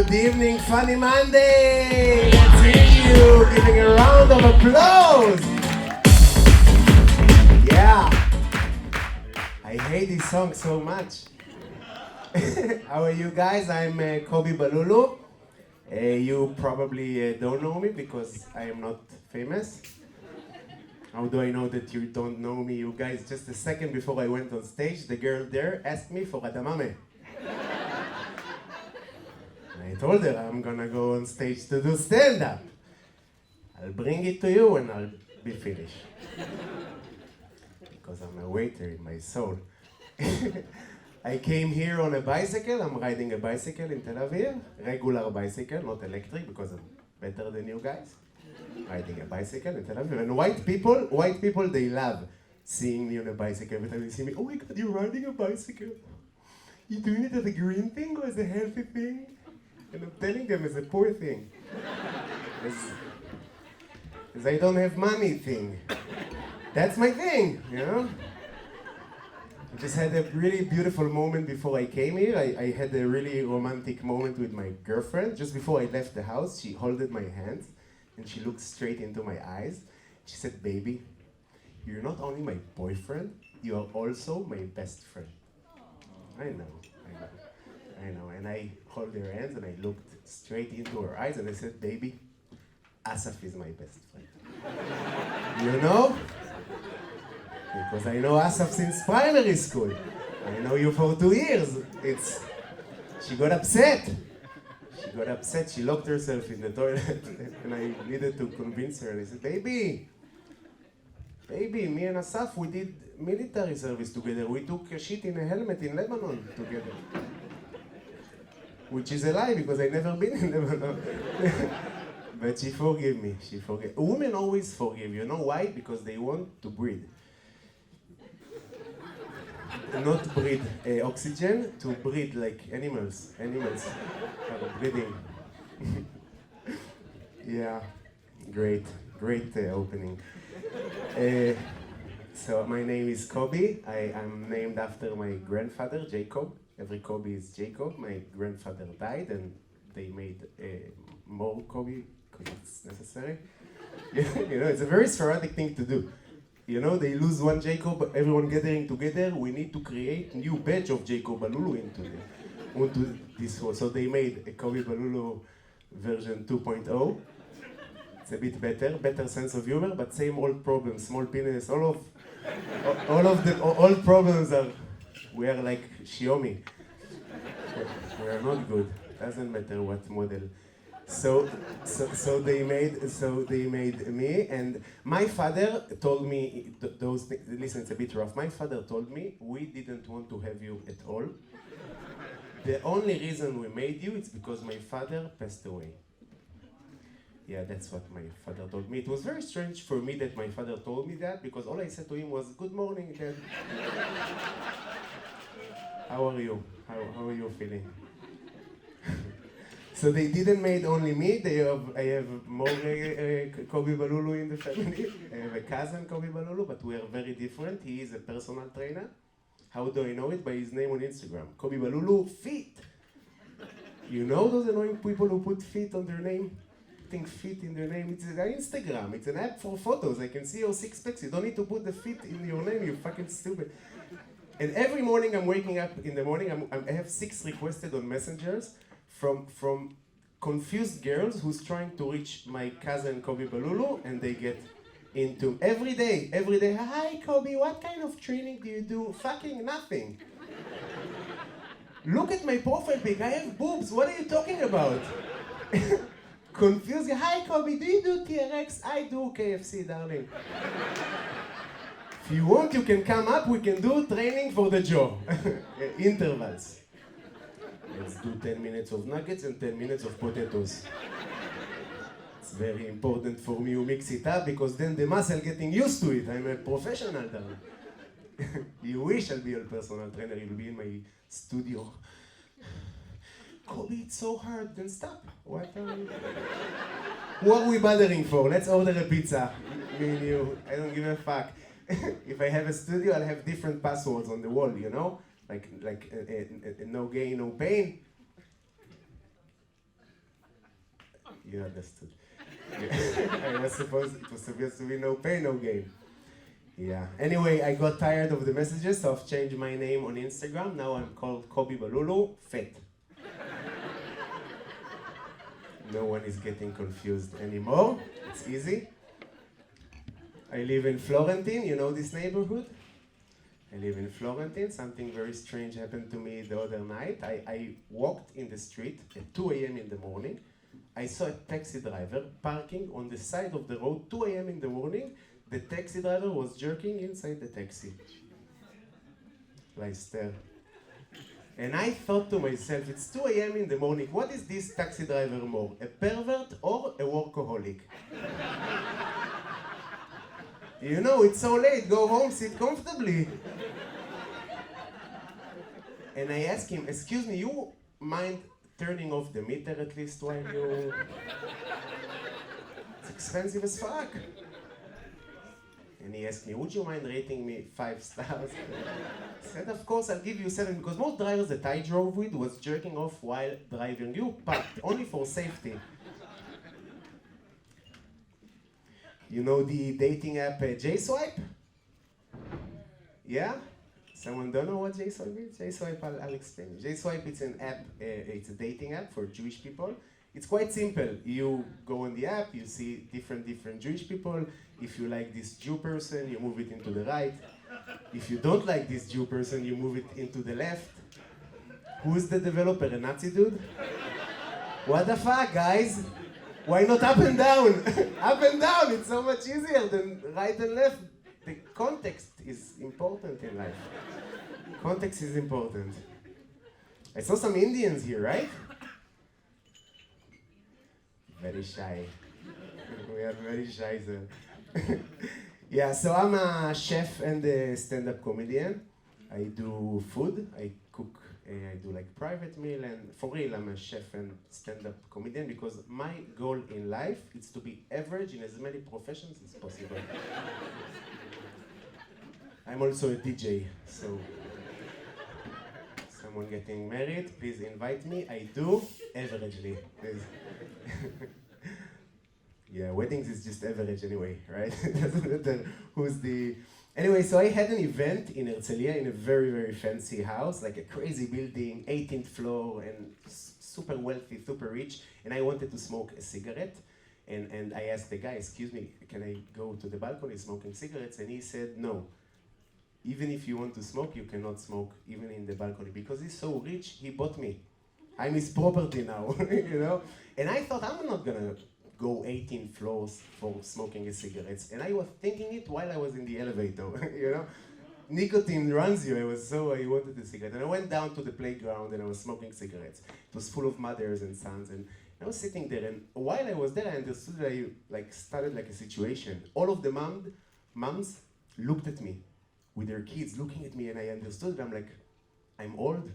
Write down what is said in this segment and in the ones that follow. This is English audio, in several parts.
Good evening, Funny Monday! Let's hear you giving a round of applause! Yeah! I hate this song so much. How are you guys? I'm Kobi Balulu. You probably don't know me because I am not famous. How do I know that you don't know me? You guys, just a second before I went on stage, the girl there asked me for adamame. I told her I'm gonna go on stage to do stand-up. I'll bring it to you and I'll be finished. Because I'm a waiter in my soul. I came here on a bicycle. I'm riding a bicycle in Tel Aviv. Regular bicycle, not electric, because I'm better than you guys. Riding a bicycle in Tel Aviv. And white people, they love seeing me on a bicycle. Every time they see me, oh my God, you're riding a bicycle. You doing it as a green thing or as a healthy thing? And I'm telling them as a poor thing. As I don't have money thing. That's my thing, you know? I just had a really beautiful moment before I came here. I had a really romantic moment with my girlfriend. Just before I left the house, she held my hands and she looked straight into my eyes. She said, baby, you're not only my boyfriend, you are also my best friend. I know. And I held her hands and I looked straight into her eyes and I said, baby, Asaf is my best friend. You know? Because I know Asaf since primary school. I know you for 2 years. She got upset. She locked herself in the toilet and I needed to convince her. And I said, baby, me and Asaf, we did military service together. We took a shit in a helmet in Lebanon together. Which is a lie because I've never been in Lebanon. But she forgave me. Women always forgive. You know why? Because they want to breathe. Not breathe oxygen, to breathe like animals. Animals are breathing. Yeah, great opening. So my name is Kobi. I'm named after my grandfather, Jacob. Every Kobi is Jacob. My grandfather died and they made more Kobi because it's necessary. You know, it's a very sporadic thing to do. You know, they lose one Jacob, everyone gathering together, we need to create new batch of Jacob Balulu into this hole. So they made a Kobi Balulu version 2.0. It's a bit better sense of humor, but same old problems, small penis, all of the old problems are, we are like Xiaomi. We are not good, doesn't matter what model. So they made me, and my father told me those things. Listen, it's a bit rough. My father told me we didn't want to have you at all. The only reason we made you is because my father passed away. Yeah, that's what my father told me. It was very strange for me that my father told me that because all I said to him was, "Good morning, Dad. How are you? How are you feeling?" So they didn't make only me. I have more Kobi Balulu in the family. I have a cousin, Kobi Balulu, but we are very different. He is a personal trainer. How do I know it? By his name on Instagram. Kobi Balulu Fit. You know those annoying people who put fit on their name? Putting fit in their name. It's an Instagram. It's an app for photos. I can see your six packs. You don't need to put the fit in your name. You fucking stupid. And every morning I'm waking up in the morning. I have 6 requested on messengers from confused girls who's trying to reach my cousin Kobi Balulu, and they get into every day, hi Kobi, what kind of training do you do? Fucking nothing. Look at my profile pic, I have boobs, what are you talking about? Confused, hi Kobi, do you do TRX? I do KFC, darling. If you want, you can come up, we can do training for the jaw. Intervals. Let's do 10 minutes of nuggets and 10 minutes of potatoes. It's very important for me to mix it up because then the muscle getting used to it. I'm a professional now. You wish I'll be your personal trainer, you'll be in my studio. Kobi, it's so hard, then stop. What are we bothering for? Let's order a pizza. Me and you, I don't give a fuck. If I have a studio, I'll have different passwords on the wall, you know? Like no gain, no pain. You understood. It was supposed to be no pain, no gain. Yeah. Anyway, I got tired of the messages, so I've changed my name on Instagram. Now I'm called Kobi Balulu, Fat. No one is getting confused anymore. It's easy. I live in Florentine. You know this neighborhood? I live in Florentine. Something very strange happened to me the other night. I walked in the street at 2 a.m. in the morning. I saw a taxi driver parking on the side of the road, 2 a.m. in the morning. The taxi driver was jerking inside the taxi. Like stare. And I thought to myself, it's 2 a.m. in the morning, what is this taxi driver more, a pervert or a workaholic? You know, it's so late, go home, sit comfortably. And I asked him, excuse me, you mind turning off the meter at least while you... It's expensive as fuck. And he asked me, would you mind rating me 5 stars? I said, of course, I'll give you 7, because most drivers that I drove with was jerking off while driving. You parked, only for safety. You know the dating app J-Swipe? Yeah? Someone don't know what J-Swipe is? J-Swipe, I'll explain. J-Swipe, it's an app, it's a dating app for Jewish people. It's quite simple. You go on the app, you see different Jewish people. If you like this Jew person, you move it into the right. If you don't like this Jew person, you move it into the left. Who's the developer? A Nazi dude? What the fuck, guys? Why not up and down? Up and down, it's so much easier than right and left. The context is important in life. Context is important. I saw some Indians here, right? Very shy. We are very shy, sir. Yeah, so I'm a chef and a stand-up comedian. I do food, I cook, I do like private meal, and for real, I'm a chef and stand-up comedian because my goal in life is to be average in as many professions as possible. I'm also a DJ, so someone getting married, please invite me. I do averagely. Yeah, weddings is just average anyway, right? Doesn't matter who's the... Anyway, so I had an event in Herzliya in a very, very fancy house, like a crazy building, 18th floor, and super wealthy, super rich, and I wanted to smoke a cigarette. And I asked the guy, excuse me, can I go to the balcony smoking cigarettes? And he said, no. Even if you want to smoke, you cannot smoke even in the balcony. Because he's so rich, he bought me. I'm his property now, you know? And I thought, I'm not gonna go 18 floors for smoking his cigarettes. And I was thinking it while I was in the elevator, you know? Nicotine runs you, I wanted a cigarette. And I went down to the playground and I was smoking cigarettes. It was full of mothers and sons, and I was sitting there, and while I was there, I understood that I started like a situation. All of the moms looked at me with their kids looking at me, and I understood that I'm old.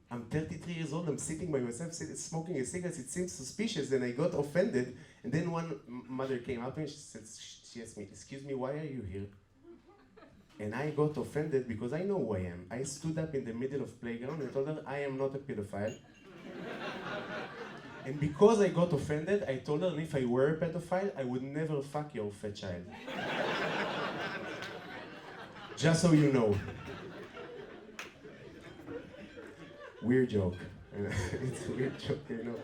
I'm 33 years old, I'm sitting by myself, smoking a cigarette, it seems suspicious, and I got offended. And then one mother came up and she asked me, excuse me, why are you here? And I got offended because I know who I am. I stood up in the middle of playground and told her, I am not a pedophile. And because I got offended, I told her, if I were a pedophile, I would never fuck your fat child. Just so you know. Weird joke. It's a weird joke, you know.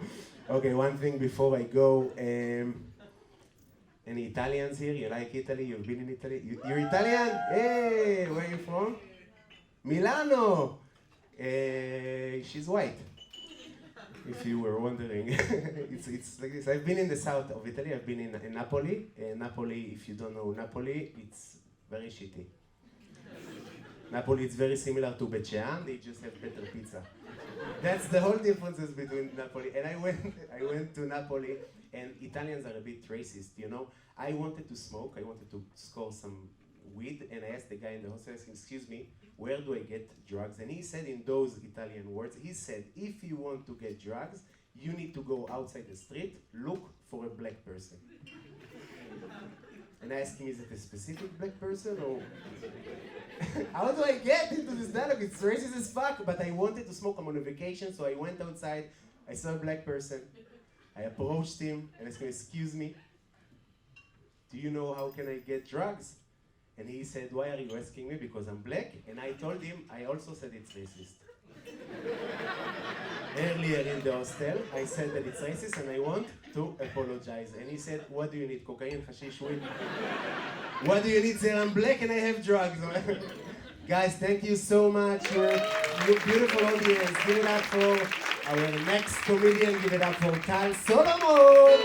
Okay, one thing before I go. Any Italians here? You like Italy? You've been in Italy? You're Italian? Hey, where are you from? Milano! She's white. If you were wondering. it's like this. I've been in the south of Italy. I've been in Napoli. Napoli, if you don't know Napoli, it's very shitty. Napoli is very similar to Bet Shean, they just have better pizza. That's the whole differences between Napoli. And I went to Napoli, and Italians are a bit racist, you know? I wanted to smoke, I wanted to score some weed, and I asked the guy in the hostel, excuse me, where do I get drugs? And he said in those Italian words, he said, if you want to get drugs, you need to go outside the street, look for a black person. And I asked him, is it a specific black person, or... How do I get into this dialogue? It's racist as fuck, but I wanted to smoke. I'm on a vacation, so I went outside, I saw a black person. I approached him and I said, excuse me, do you know how can I get drugs? And he said, why are you asking me? Because I'm black. And I told him, I also said it's racist. Earlier in the hostel, I said that it's racist and I want to apologize. And he said, what do you need? Cocaine, hashish, weed? What do you need? Sir, I'm black and I have drugs. Guys, thank you so much. You're beautiful audience. Give it up for our next comedian. Give it up for Tal Solomon.